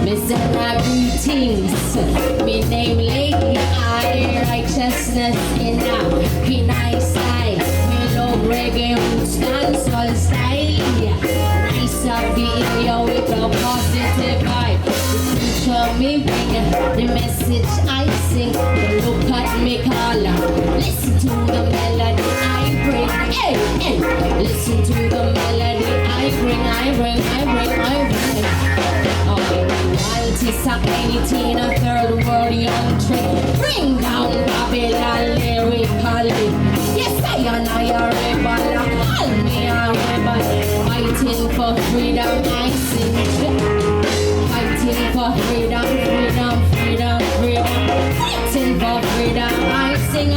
Miserable greetings, me name lately I righteousness in a penal side. Me love reggae roots dance all style. Nice of video with a positive vibe. The future me bring, the message I sing. The look at me color, listen to the melody I bring. Hey, hey, listen to the melody I bring. Royalties are anything a third world young trick. Bring down Babylon lyrically. Yes, I a rebel. Call me a rebel. Fighting for freedom, I sing. Fighting for freedom. Fighting for freedom, I sing.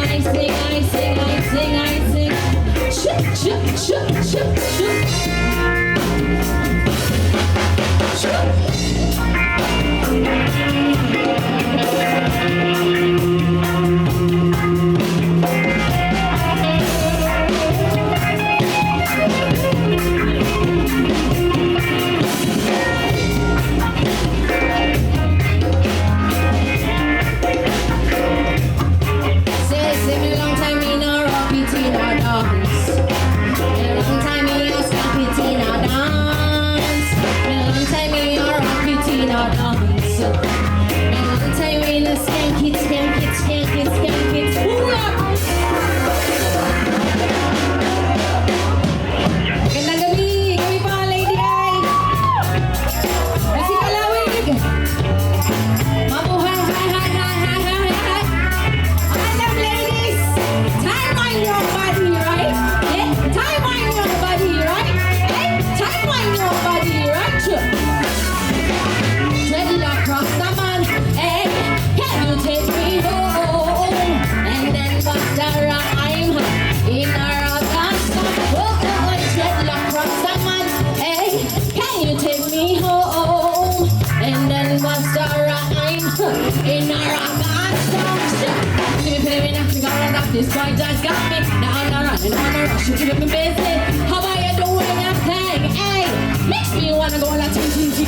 This boy just got me. Now I'm running on a rush to keep me busy. How are you doing your thing? Hey, makes me wanna go on a TTT.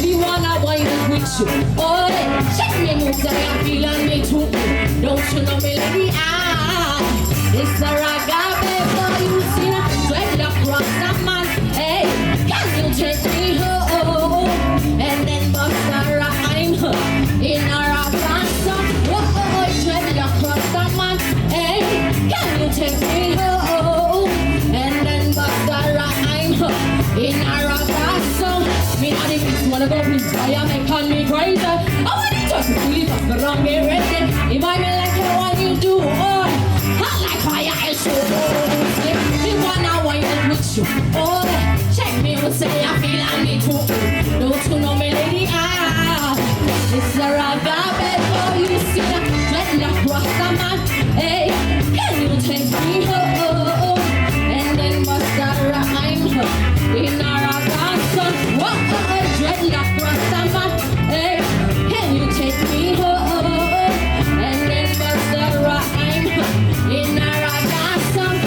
Me wanna wind up with you. Oh, check me moves that I feel on me too. Don't you know me lady? It's a Ragga, baby. You see that? Sweat across the man. Hey, can you take me home? And then bust a rhyme in a Ragga song. Oh, sweat across the man. Hey, can you take me home? And then bust a rhyme in a Ragga song. Me and the beats wanna go with fire, making me crazy. I wanna just feel it off the wrong way, ready. If I me like how what you do, oh, I like fire and show. Me wanna wind up with you, oh, check me and say I feel on me too. Don't you know me, lady? It's a Ragga, baby, you see that dreadlock rasta man. Hey, can you take me home? And then bust a rhyme in a Ragga song. Whoa, dreadlock rasta man. Hey, can you take me home? And then bust a rhyme in a Ragga song.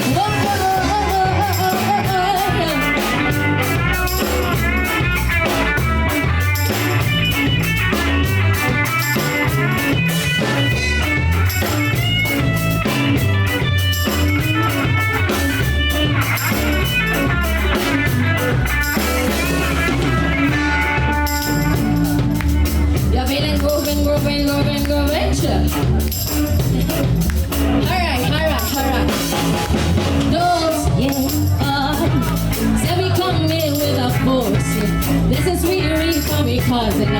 Alright. Those, say we come in with a force. This is really for me causing